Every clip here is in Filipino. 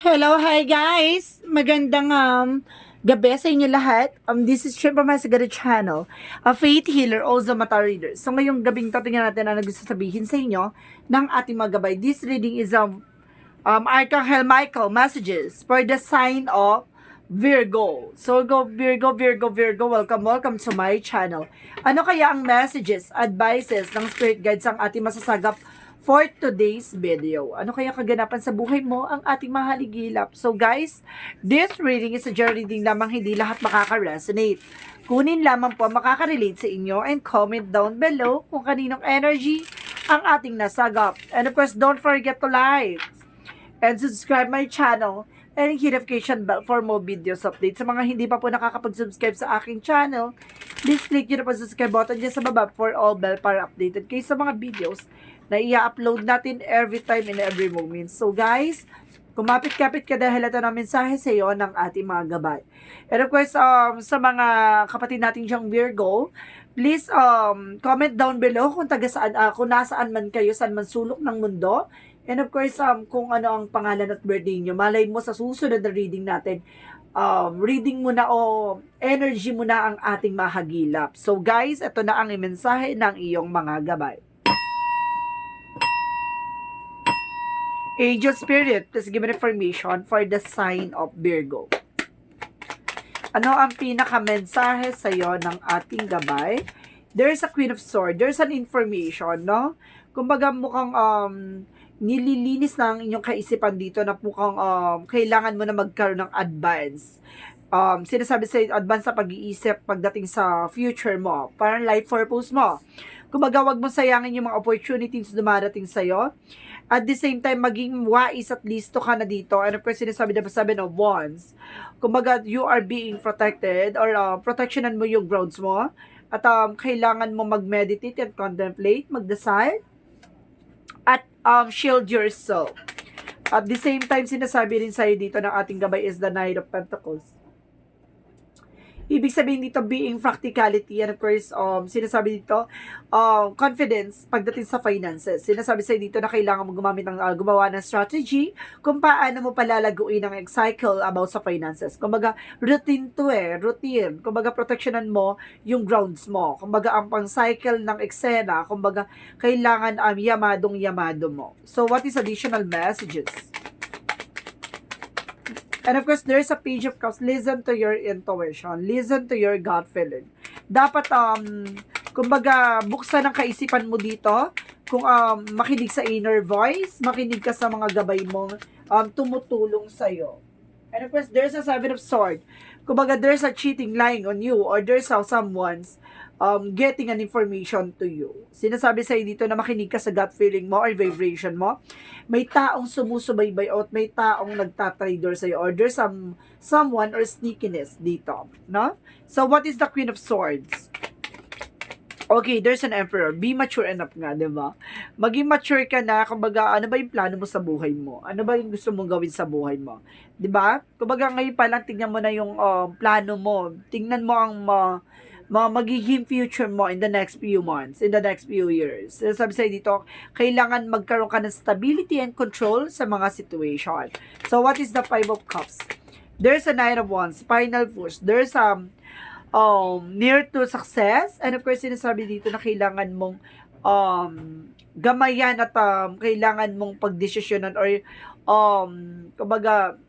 Hello, hi guys! Magandang gabi sa inyo lahat. This is Shrimp Masagada Channel, a faith healer, also mata reader. So ngayong gabing to, tingnan natin ang gusto sabihin sa inyo ng ating mga gabay. This reading is Archangel Michael messages for the sign of Virgo. So go Virgo, Virgo, Virgo, welcome to my channel. Ano kaya ang messages, advices ng spirit guides ang ating masasagap for today's video? Ano kaya kaganapan sa buhay mo ang ating mahaligilap? So guys, this reading is a general reading lamang, hindi lahat makaka-resonate. Kunin lamang po makaka-relate sa inyo and comment down below kung kaninong energy ang ating nasagap. And of course, don't forget to like and subscribe my channel and hit notification bell for more videos updates. Sa mga hindi pa po nakakapag-subscribe sa aking channel, please click nyo na po subscribe button dyan sa baba for all bell para updated kayo sa mga videos na i-upload natin every time and every moment. So guys, kumapit-kapit ka dahil ito na mensahe sa iyo ng ating mga gabay. And of course, sa mga kapatid natin diyang Virgo, please comment down below kung taga saan, kung nasaan man kayo, saan man sulok ng mundo. And of course, kung ano ang pangalan at birthday nyo. Malay mo sa susunod na reading natin, reading mo na o energy mo na ang ating mahagilap. So guys, ito na ang mensahe ng iyong mga gabay. Angel Spirit, please give me information for the sign of Virgo. Ano ang pinaka-mensahe sa iyo ng ating gabay? There's a Queen of Swords. There's an information, no? Kumbaga mukhang nililinis na ang inyong kaisipan dito na mukhang kailangan mo na magkaroon ng advance. Sinasabi sa advance sa pag-iisip pagdating sa future mo, parang life purpose mo. Kumbaga, wag mo sayangin yung mga opportunities na dumarating sa'yo. At the same time, maging wise at listo ka na dito. And of course, sinasabi na Seven of Wands. Kumbaga, you are being protected or protectionan mo yung grounds mo. At kailangan mo mag-meditate and contemplate, magdasal, at shield yourself. At the same time, sinasabi rin sa'yo dito ng ating gabay is the Knight of Pentacles. Ibig sabihin dito, being practicality, and of course, sinasabi dito, confidence pagdating sa finances. Sinasabi sa'yo dito na kailangan mo gumawa ng strategy kung paano mo palalaguin ang cycle about sa finances. Kumbaga, routine to routine. Kumbaga, protectionan mo yung grounds mo. Kumbaga, ang pang-cycle ng eksena, kumbaga, kailangan yamadong-yamado mo. So, what is additional messages? And of course, there's a Page of Cups. Listen to your intuition. Listen to your gut feeling. Dapat, kumbaga, buksan ang kaisipan mo dito. Kung makinig sa inner voice, makinig ka sa mga gabay mo, tumutulong sa'yo. And of course, there's a Seven of Swords. Kumbaga, there's a cheating lying on you or there's someone's getting an information to you. Sinasabi sa'yo dito na makinig ka sa gut feeling mo or vibration mo. May taong sumusubaybay o may taong nagtatrader sa'yo or there's someone or sneakiness dito. No? So, what is the Queen of Swords? Okay, there's an Emperor. Be mature enough nga, di ba? Maging mature ka na, kumbaga, ano ba yung plano mo sa buhay mo? Ano ba yung gusto mong gawin sa buhay mo? Di ba? Kumbaga, ngayon pa lang, tingnan mo na yung plano mo. Tingnan mo ang magiging future mo in the next few months, in the next few years. Sabi sa'yo dito, kailangan magkaroon ka ng stability and control sa mga situation. So, what is the Five of Cups? There's a Nine of Wands, final push. There's near to success. And of course, sinasabi dito na kailangan mong gamayan at kailangan mong pagdesisyonan or kumbaga,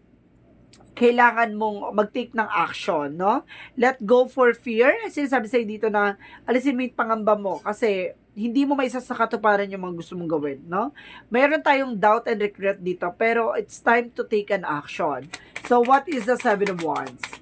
kailangan mong mag-take ng action, no? Let go for fear. Sinasabi sa'yo dito na alisin mo yung pangamba mo kasi hindi mo maisa sa katuparan yung mga gusto mong gawin, no? Mayroon tayong doubt and regret dito, pero it's time to take an action. So, what is the Seven of Wands?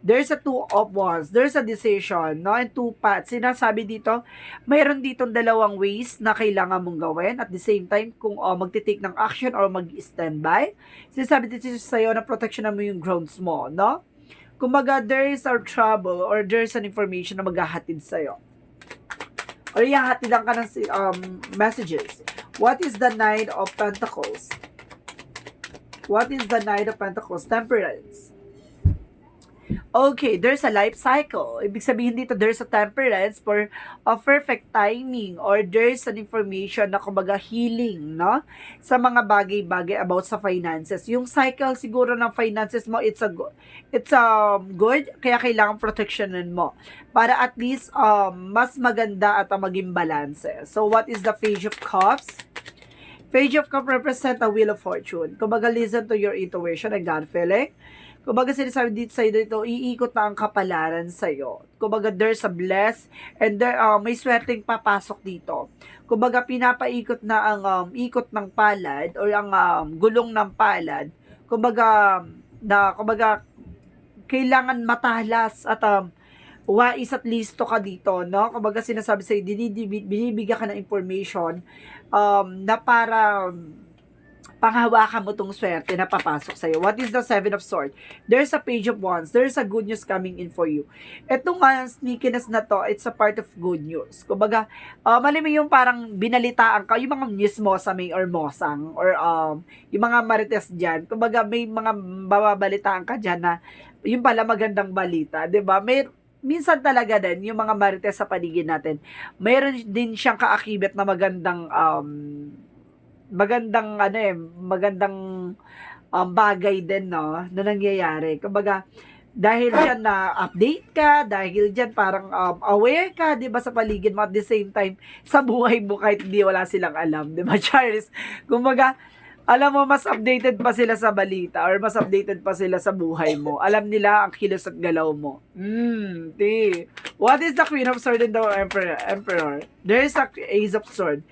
There's a Two of Wands. There's a decision, no? And two paths. Sinasabi dito, mayroon ditong dalawang ways na kailangan mong gawin. At the same time, kung magti-take ng action or mag-standby. Sinasabi dito sa'yo na protection mo yung grounds mo, no? Kumbaga, there is a trouble or there's an information na maghahatid sa'yo. Or ihahatidan ka ng messages. What is the Knight of Pentacles? What is the Knight of Pentacles? Temperance. Okay, there's a life cycle. Ibig sabihin dito, there's a temperance for a perfect timing or there's an information na kumbaga healing, no? Sa mga bagay-bagay about sa finances. Yung cycle siguro ng finances mo, it's a good, kaya kailangan protectionin mo. Para at least mas maganda at maging balance. So, what is the Page of Cups? Page of Cups represent a wheel of fortune. Kumbaga, listen to your intuition and gut feeling. Kumbaga, sinasabi dito sa'yo dito, iikot na ang kapalaran sa'yo. Kumbaga, there's a bless and may swerteng papasok dito. Kumbaga, pinapaikot na ang ikot ng palad or ang gulong ng palad. Kumbaga, kailangan matalas at wais at listo ka dito, no? Kumbaga, sinasabi sa'yo, binibigyan ka ng information na para panghawakan mo tong swerte na papasok sa'yo. What is the Seven of Swords? There's a Page of Wands. There's a good news coming in for you. Itong sneakiness na to, it's a part of good news. Kumbaga, malam mo yung parang binalitaan ka, yung mga news mo sa may or mosang, or yung mga marites dyan. Kumbaga, may mga bababalitaan ka dyan na yung pala magandang balita. 'Di ba? Minsan talaga din, yung mga marites sa paligid natin, mayroon din siyang kaakibet na magandang bagay din, no, na nangyayari. Kumbaga, dahil diyan na update ka, dahil diyan parang aware ka, 'di ba, sa paligid mo at the same time sa buhay mo kahit hindi wala silang alam, 'di ba, Charles? Kumbaga, alam mo, mas updated pa sila sa balita or mas updated pa sila sa buhay mo. Alam nila ang kilos at galaw mo. What is the Queen of Swords and the Emperor? There is a Ace of Swords.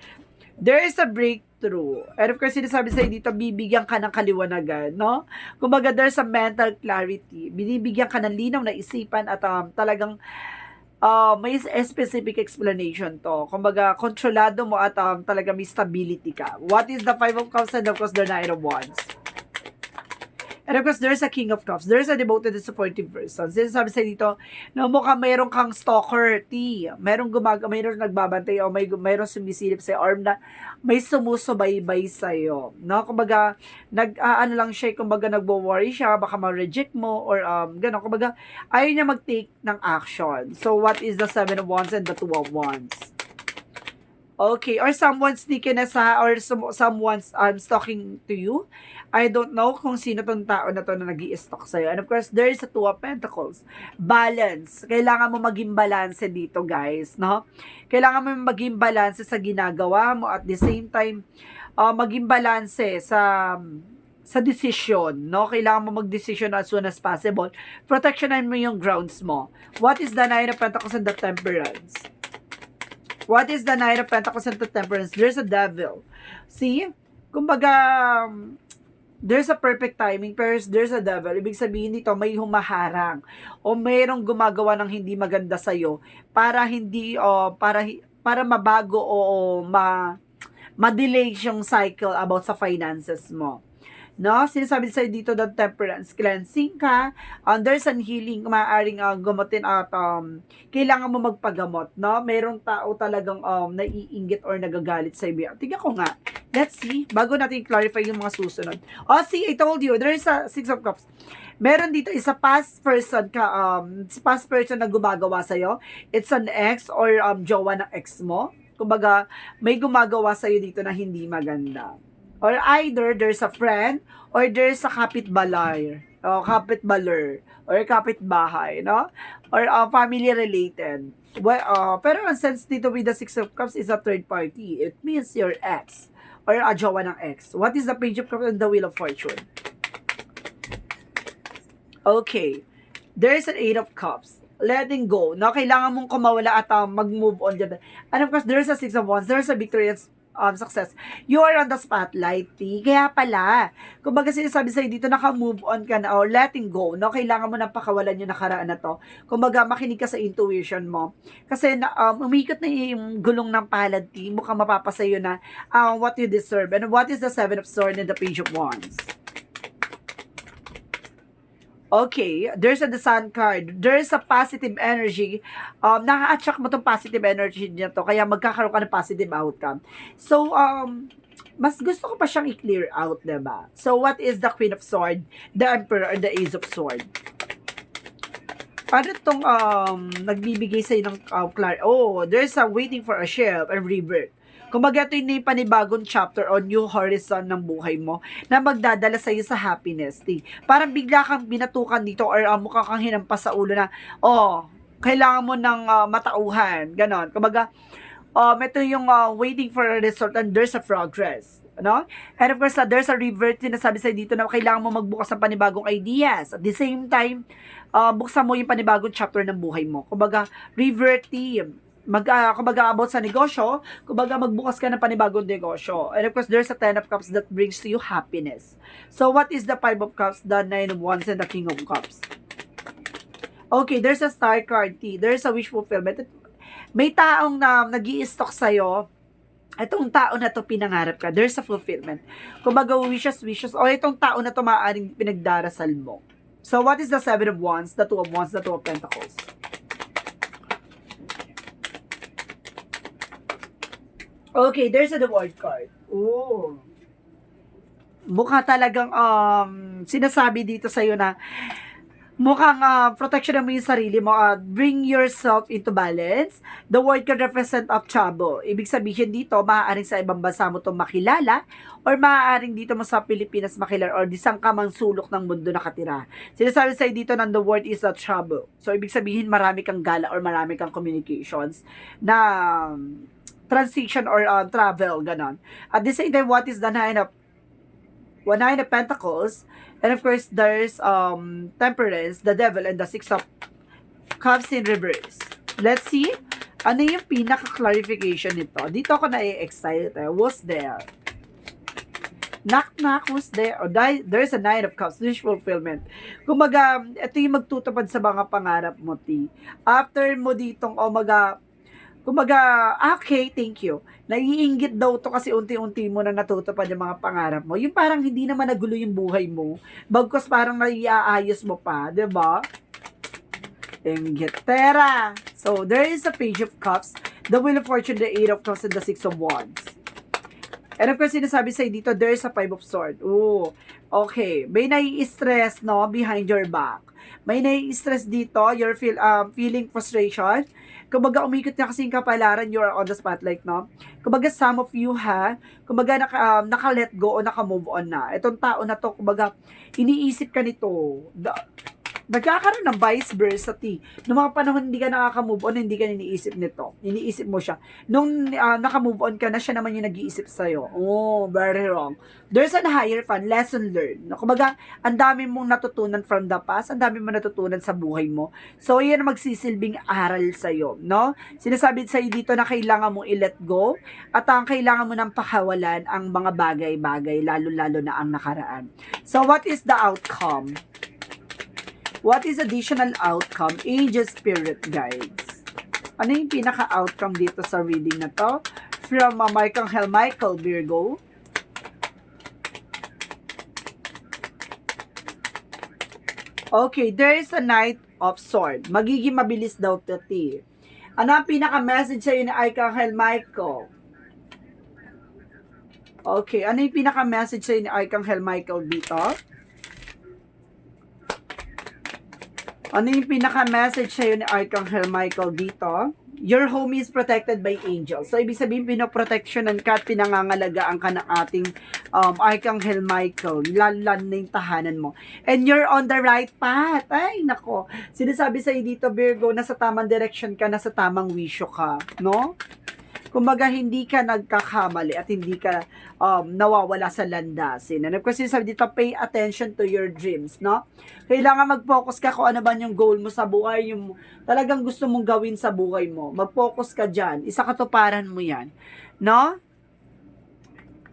There is a breakthrough. And of course, sinasabi sa'yo dito, bibigyan ka ng kaliwanagan, no? Kumbaga, there's a mental clarity. Binibigyan ka ng linaw na isipan at talagang may specific explanation to. Kumbaga, kontrolado mo at talaga may stability ka. What is the Five of Cups and of course the Nine of Wands? And of course, there's a King of Cups. There's a devoted and supportive person. Sinasabi sa dito, na mukhang mayroon kang stalker, mayroong nagbabantay o mayroong sumisilip sa or na may sumusubaybay sa'yo. No? Kumbaga, ano lang siya, kumbaga nagwo-worry siya, baka ma-reject mo or gano'n. Kumbaga, ayaw niya mag-take ng action. So, what is the Seven of Wands and the Two of Wands? Okay, or someone's sneaking na or someone's stalking to you. I don't know kung sino tong tao na to na nag-i-stalk sa'yo. And of course, there is a Two of Pentacles. Balance. Kailangan mo maging balance dito, guys, no? Kailangan mo maging balance sa ginagawa mo at the same time, maging balance sa decision, no? Kailangan mo mag-decision as soon as possible. Protectionan mo yung grounds mo. What is the Nine of Pentacles and the Temperance? What is the Nine of Pentacles and the Temperance? There's a Devil. See? Kumbaga, there's a perfect timing, pero there's a devil. Ibig sabihin nito, may humaharang o mayroong gumagawa ng hindi maganda sa'yo para hindi, para mabago o ma-delay yung cycle about sa finances mo. No? Sinasabi sa'yo dito ng temperance, cleansing ka, there's an healing, maaaring gamutin at kailangan mo magpagamot, no? Merong tao talagang naiinggit or nagagalit sa iyo. Tingnan ko nga. Let's see, bago natin clarify yung mga susunod. See, I told you, there is a Six of Cups. Meron dito, isa past person na gumagawa sa'yo. It's an ex or jowa ng ex mo. Kumbaga, may gumagawa sa'yo dito na hindi maganda. Or either there's a friend or there's a kapitbaler o kapitbaler or kapitbahay, no? Or family related. Well, pero ang sense dito with the Six of Cups is a third party. It means your ex or a jowa ng ex. What is the Page of Cups and the Wheel of Fortune? Okay. There's an Eight of Cups. Letting go. No? Kailangan mong kumawala at mag-move on dyan. And of course, there's a Six of Wands. There's a victory and success. You are on the spotlight, Kaya pala, kumbaga sinasabi sa'yo dito, naka-move on ka na, or letting go, no? Kailangan mo nang pakawalan yung nakaraan na to. Kumbaga, makinig ka sa intuition mo. Kasi, umikot na yung gulong ng palad, mukhang mapapasayo na what you deserve. And what is the Seven of Swords and the Page of Wands? Okay, there's the Sun card. There's a positive energy. Naka-attract mo tong positive energy niya to, kaya magkakaroon ka ng positive outcome. So, mas gusto ko pa siyang i-clear out, diba? So, what is the Queen of Swords, the Emperor, or the Ace of Swords? Ano tong nagbibigay sa'yo ng oh, there's a waiting for a ship and rebirth. Kumbaga ito yung panibagong chapter o new horizon ng buhay mo na magdadala sa'yo sa happiness. Parang bigla kang binatukan dito or mukha kang hinampas sa ulo na, oh, kailangan mo ng matauhan. Ganon. Kumbaga, ito yung waiting for a result and there's a progress. No? And of course, there's a revert din na sabi sa'yo dito na kailangan mo magbukas ng panibagong ideas. At the same time, buksan mo yung panibagong chapter ng buhay mo. Kumbaga, revert team. Kumbaga about sa negosyo, kumbaga magbukas ka ng panibagong negosyo. And of course, there's a 10 of Cups that brings to you happiness. So, what is the 5 of Cups, the 9 of Wands, and the King of Cups? Okay, there's a star card, T. There's a wish fulfillment. May taong na nag-i-stock sa'yo, itong tao na to pinangarap ka, there's a fulfillment. Kumbaga, wishes, o itong tao na to maaaring pinagdarasal mo. So, what is the 7 of Wands, the 2 of Wands, the 2 of Pentacles? Okay, there's a the World card. Ooh. Mukha talagang sinasabi dito sa'yo na mukhang protection mo yung sarili mo. Bring yourself into balance. The word can represent of trouble. Ibig sabihin dito, maaaring sa ibang bansa mo itong makilala or maaaring dito mo sa Pilipinas makilala or disang ka mang sulok ng mundo nakatira. Sinasabi sa'yo dito na the word is a trouble. So, ibig sabihin marami kang gala or marami kang communications na transition or travel, ganon. At the same time, what is the Nine of Pentacles? And of course, there's Temperance, the Devil, and the 6 of Cups in reverse. Let's see. Ano yung pinaka-clarification nito? Dito ako na-excite. Who's there? Knock, knock, who's there? Oh, there's a 9 of Cups, wish fulfillment. Kumaga, ito yung magtutupad sa mga pangarap mo, T. After mo ditong, okay, thank you. Naiinggit daw to kasi unti-unti mo na natutupad yung mga pangarap mo. Yung parang hindi naman nagulo yung buhay mo. Bagkus parang naiaayos mo pa, di ba? Inggit. Tera. So, there is a Page of Cups, the Wheel of Fortune, the 8 of Cups, and the 6 of Wands. And of course, sinasabi sa'yo dito, there is a 5 of Swords. Ooh, okay. May nai-stress, no, behind your back. May nai-stress dito, you're feeling frustration. Kumbaga, umikot na kasi yung kapalaran, you're on the spotlight, no? Kumbaga, some of you, kumbaga, naka-let go o naka-move on na. Itong tao na to, kumbaga, iniisip ka nito. Nagkakaroon ng vice versa, T. Noong mga panahon hindi ka nakaka-move on, hindi ka iniisip nito. Iniisip mo siya. Nung naka-move on ka na, siya naman yung nag-iisip sa'yo. Oh, very wrong. There's a higher fun, lesson learned. Kumbaga, ang dami mong natutunan from the past, ang dami mong natutunan sa buhay mo. So, yan ang magsisilbing aral sa'yo, no? Sinasabi sa'yo dito na kailangan mong i-let go at ang kailangan mo nang pakawalan ang mga bagay-bagay, lalo-lalo na ang nakaraan. So, what is the outcome? What is additional outcome? Angel Spirit Guides. Ano yung pinaka-outcome dito sa reading na to? From Archangel Michael, Virgo. Okay, there is a Knight of Swords. Magiging mabilis daw ito. Ano ang pinaka-message sa'yo ni Archangel Michael? Okay, ano yung pinaka-message sa'yo ni Archangel Michael dito? Ano yung pinaka-message sa'yo ni Archangel Michael dito? Your home is protected by angels. So, ibig sabihin, pinoproteksyonan ka at pinangangalagaan ka ng ating Archangel Michael. Lalan na yung tahanan mo. And you're on the right path. Ay, nako. Sinasabi sa'yo dito, Virgo, nasa tamang direction ka, nasa tamang wisyo ka. No? Kumbaga, hindi ka nagkakamali at hindi ka nawawala sa landasin. And of course, sabi dito, pay attention to your dreams, no? Kailangan mag-focus ka kung ano ba yung goal mo sa buhay, yung talagang gusto mong gawin sa buhay mo. Mag-focus ka dyan. Isa katuparan mo yan, no?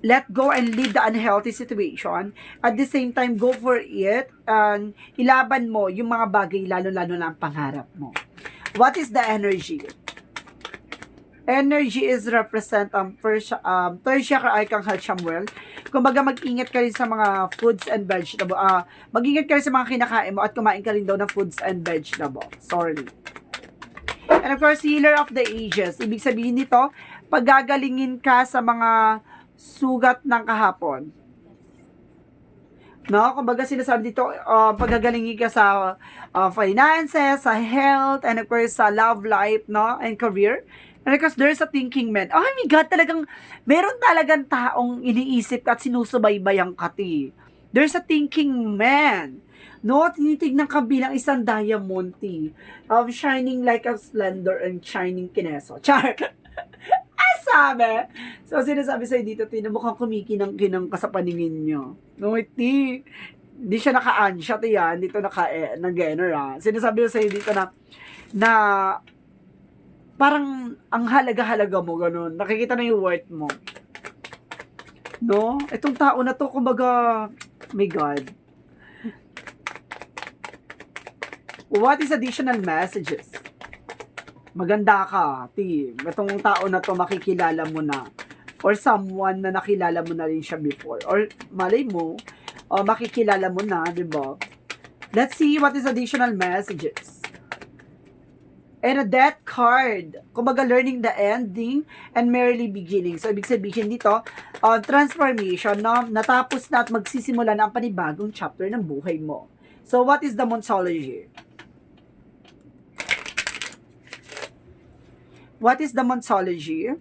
Let go and leave the unhealthy situation. At the same time, go for it. And ilaban mo yung mga bagay, lalo-lalo na ang pangarap mo. What is the energy? Energy is represent third chakra Archangel Chamuel. Kumbaga mag-ingat ka rin sa mga foods and vegetable. Mag-ingat ka rin sa mga kinakain mo at kumain ka rin daw ng foods and vegetable. Sorry. And of course, healer of the ages. Ibig sabihin nito, paggagalingin ka sa mga sugat ng kahapon. No? Kumbaga sinasabi dito, pagagalingin ka sa finances, sa health, and of course sa love life, no? And career. And because there's a thinking man. Oh my God, talagang, meron talagang taong iniisip at sinusubaybayan ka, ti. There's a thinking man. No, tinitignan ka bilang isang diamond, ti. Shining like a slender and shining kineso. Char! Sabi. So, sinasabi sa'yo dito, ti, na mukhang kumikinang-kinang ka sa paningin nyo. No, ti. Hindi siya naka-ansya, ti, yan. Dito nag-gener, Sinasabi sa'yo dito na parang ang halaga-halaga mo, ganun. Nakikita na yung worth mo. No? Itong tao na to, kumbaga, my God. What is additional messages? Maganda ka, team. Itong tao na to, makikilala mo na. Or someone na nakilala mo na rin siya before. Or malay mo, makikilala mo na, di ba? Let's see what is additional messages. And a death card. Kumbaga, learning the ending and merely beginning. So, ibig sabihin dito, transformation, no? Natapos na at magsisimula na ang panibagong chapter ng buhay mo. So, what is the Monsology? What is the Monsology?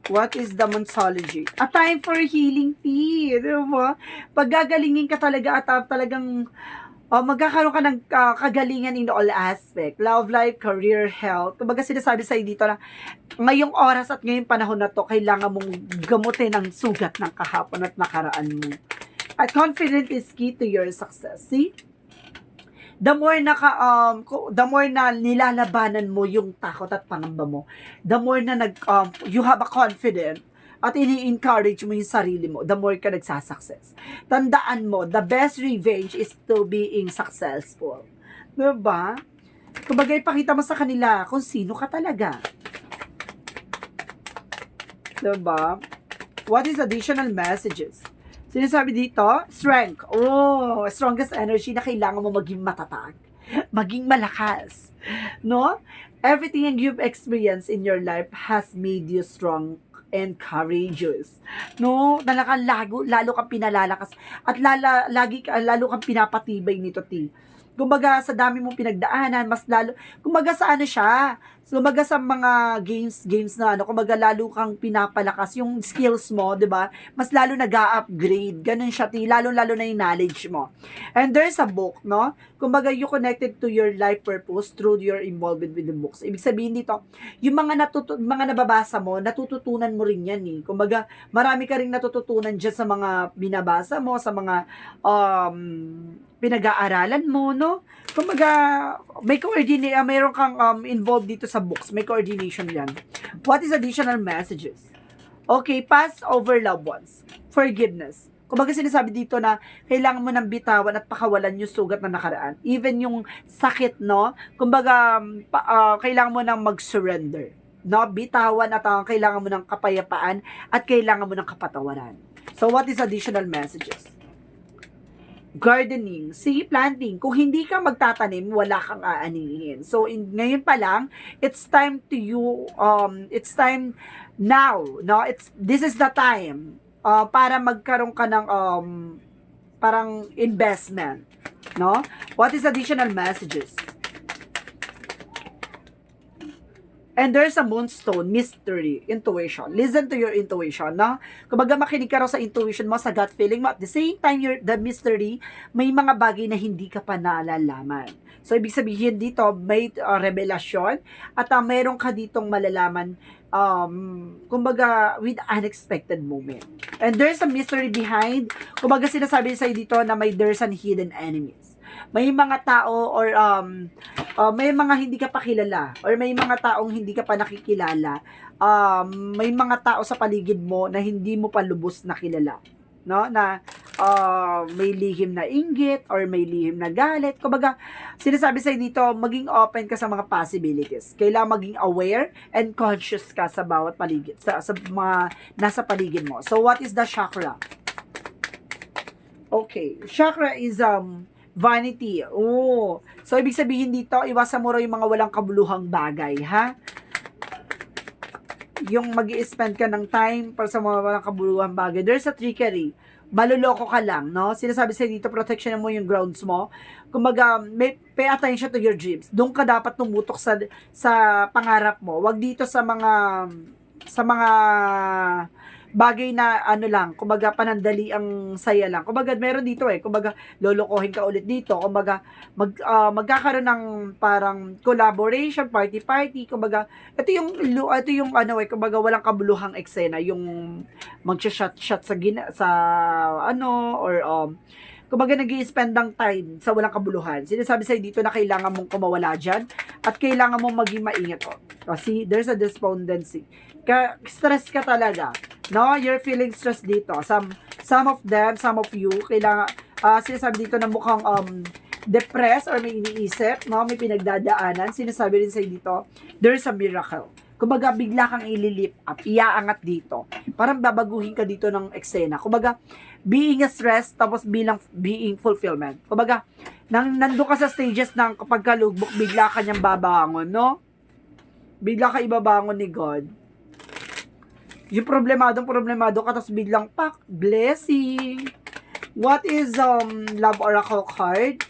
What is the Monsology? A time for healing, tea. Diba? Paggagalingin ka talaga at talagang magkakaroon ka ng kagalingan in all aspect. Love life, career, health. Kumbaga sinasabi sa'yo dito na ngayong oras at ngayong panahon na to, kailangan mong gamutin ang sugat ng kahapon at nakaraan mo. At confidence is key to your success. See? The more na nilalabanan mo yung takot at pangamba mo, the more na you have a confidence at ini-encourage mo yung sarili mo, the more ka nagsasuccess. Tandaan mo, the best revenge is to being successful. Diba? Kumbaga, ipakita mo sa kanila kung sino ka talaga. Diba? What is additional messages? Sinasabi dito, strength. Oh, strongest energy na kailangan mo maging matatag. Maging malakas. No? Everything you've experienced in your life has made you strong and courageous. No? Lalo kang pinalalakas. At lalo kang pinapatibay nito, T. Kumbaga, sa dami mong pinagdaanan, mas lalo, kumbaga sa ano siya, kumbaga sa mga games na kumbaga lalo kang pinapalakas yung skills mo, 'di ba? Mas lalo nag-a-upgrade. Ganun siya, lalo na yung knowledge mo. And there's a book, no? Kumbaga you connected to your life purpose through your involvement with the books. Ibig sabihin dito, yung mga nababasa mo, natututunan mo rin 'yan eh. Kumbaga, marami ka ring natututunan diyan sa mga binabasa mo, sa mga pinag-aaralan mo, no? Kumbaga, may mayroon kang involved dito sa books. May coordination yan. What is additional messages? Okay, pass over loved ones. Forgiveness. Kumbaga sinasabi dito na kailangan mo nang bitawan at pakawalan yung sugat na nakaraan. Even yung sakit, no? Kumbaga, kailangan mo nang mag-surrender. No? Bitawan at kailangan mo ng kapayapaan at kailangan mo ng kapatawaran. So, what is additional messages? Gardening, see, planting. Kung hindi ka magtatanim, wala kang aanihin. So, ngayon pa lang, it's time to you, it's time now, no? This is the time para magkaroon ka ng parang investment, no? What is additional messages? And there's a moonstone, mystery, intuition. Listen to your intuition, no? Kumbaga makinig ka raw sa intuition mo, sa gut feeling mo. At the same time, the mystery, may mga bagay na hindi ka pa nalalaman. So, ibig sabihin dito, may revelasyon at mayroon ka ditong malalaman, kumbaga, with unexpected moment. And there's a mystery behind, kumbaga sinasabi sa'yo dito na there's an hidden enemies. May mga tao or may mga hindi ka pa kilala or may mga taong hindi ka pa nakikilala. May mga tao sa paligid mo na hindi mo pa lubos na kilala, no? Na may lihim na inggit or may lihim na galit. Kumbaga, sinasabi sa'yo dito, maging open ka sa mga possibilities. Kailangan maging aware and conscious ka sa bawat paligid, sa mga nasa paligid mo. So, what is the chakra? Okay, chakra is vanity. Oh. So, ibig sabihin dito, iwasan mo raw yung mga walang kabuluhang bagay, ha? yung mag-i-spend ka ng time para sa mga walang kabuluhang bagay. There's a trickery. Maluloko ka lang, no? Sinasabi sa'yo dito, protection mo yung grounds mo. Kumbaga, pay attention to your dreams. Doon ka dapat tumutok sa pangarap mo. Wag dito sa mga bagay na ano lang, kumbaga panandali ang saya lang. Kumbaga meron dito kumbaga lolokohin ka ulit dito, kumbaga magkakaroon ng parang collaboration, party, kumbaga ito yung ano kumbaga walang kabuluhang eksena, yung magsha-shot sa ano or kumbaga nag-i-spend ng time sa walang kabuluhan. Sinasabi sa'yo dito na kailangan mong kumawala dyan at kailangan mong maging maingat. Kasi there's a despondency. Stress ka talaga. No, you're feeling stressed dito. Some of them, some of you, kailangan, sinasabi dito na mukhang depressed or may iniisip, no, may pinagdadaanan. Sinasabi rin sa'yo dito, there's a miracle. Kumbaga, bigla kang ililip up, iaangat dito. Parang babaguhin ka dito ng eksena. Kumbaga, being a stress, tapos being fulfillment. Kumbaga, nandun ka sa stages ng kapag kalugmok, bigla ka niyang babangon, no? Bigla ka ibabangon ni God. Yung problemado ka, tapos biglang, blessing. What is Love Oracle card?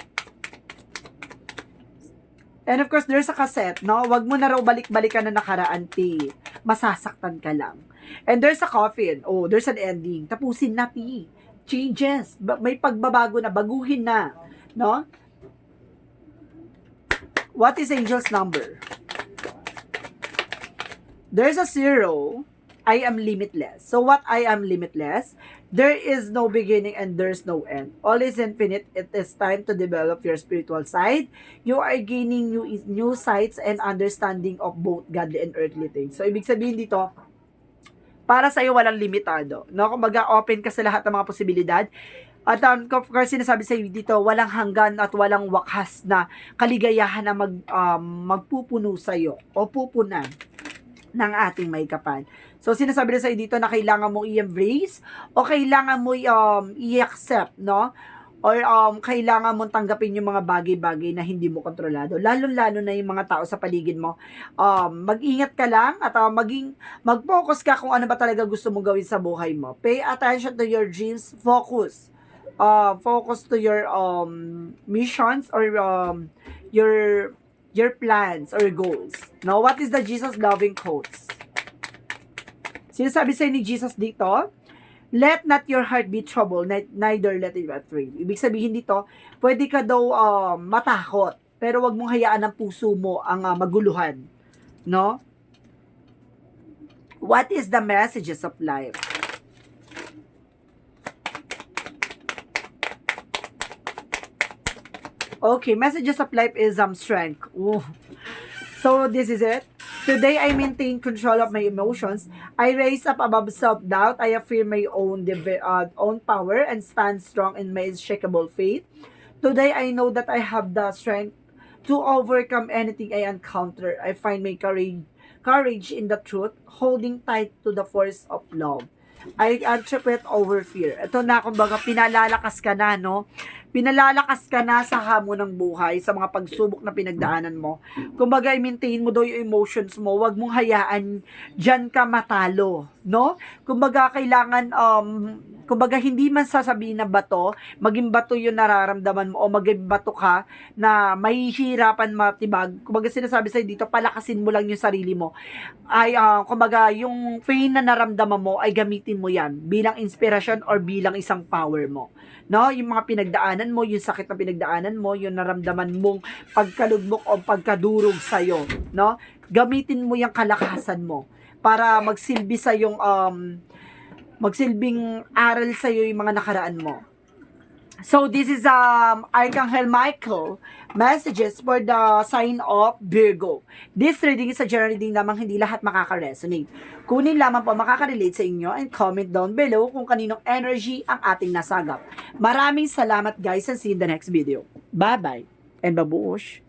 And of course, there's a cassette, no? Wag mo na raw balik-balikan na nakaraan, P. Masasaktan ka lang. And there's a coffin. Oh, there's an ending. Tapusin na, P. Changes. May pagbabago na. Baguhin na. No? What is angel's number? There's a 0. I am limitless. So what I am limitless? There is no beginning and there's no end. All is infinite. It is time to develop your spiritual side. You are gaining new sights and understanding of both godly and earthly things. So ibig sabihin dito, para sa iyo walang limitado. No? Kumbaga open ka sa lahat ng mga posibilidad. At of course, sinasabi sa iyo dito, walang hanggan at walang wakas na kaligayahan na magpupuno sa iyo o pupunan ng ating may kapal. So, sinasabi na sa'yo dito na kailangan mong i-embrace o kailangan mo i-accept, no? Or kailangan mong tanggapin yung mga bagay-bagay na hindi mo kontrolado. Lalo-lalo na yung mga tao sa paligid mo. Mag-ingat ka lang at mag-focus ka kung ano ba talaga gusto mong gawin sa buhay mo. Pay attention to your dreams. Focus. Focus to your missions or your plans or goals. Now, what is the Jesus loving quotes? Sinasabi sa'yo ni Jesus dito, let not your heart be troubled, neither let it be afraid. Ibig sabihin dito, pwede ka daw matakot, pero wag mong hayaan ang puso mo ang maguluhan. No? What is the messages of life? Okay, messages of life is strength. Ooh. So, this is it. Today, I maintain control of my emotions. I raise up above self-doubt. I affirm my own power and stand strong in my unshakable faith. Today, I know that I have the strength to overcome anything I encounter. I find my courage in the truth, holding tight to the force of love. I interpret over fear. Ito na, kumbaga, pinalalakas ka na, no? Pinalalakas ka na sa hamon ng buhay, sa mga pagsubok na pinagdaanan mo. Kumbaga, i-maintain mo daw yung emotions mo. Huwag mong hayaan dyan ka matalo, no? Kumbaga, kailangan, kumbaga, hindi man sasabihin na bato, maging bato yung nararamdaman mo, o maging bato ka na mahihirapan matibag. Kumbaga, sinasabi sa'yo dito, palakasin mo lang yung sarili mo. Ay, kumbaga, yung pain na naramdaman mo, ay gamitin mo yan bilang inspirasyon or bilang isang power mo. No, yung mga pinagdaanan mo, yung sakit na pinagdaanan mo, yung naramdaman mong pagkalugmok o pagkadurog sa'yo, no? Gamitin mo yung kalakasan mo para magsilbi sa yung magsilbing aral sa iyo yung mga nakaraan mo. So this is Archangel Michael messages for the sign of Virgo. This reading is a general reading lamang, hindi lahat makaka-resonate. Kunin lamang po makaka-relate sa inyo and comment down below kung kaninong energy ang ating nasagap. Maraming salamat guys and see you in the next video. Bye-bye and babush!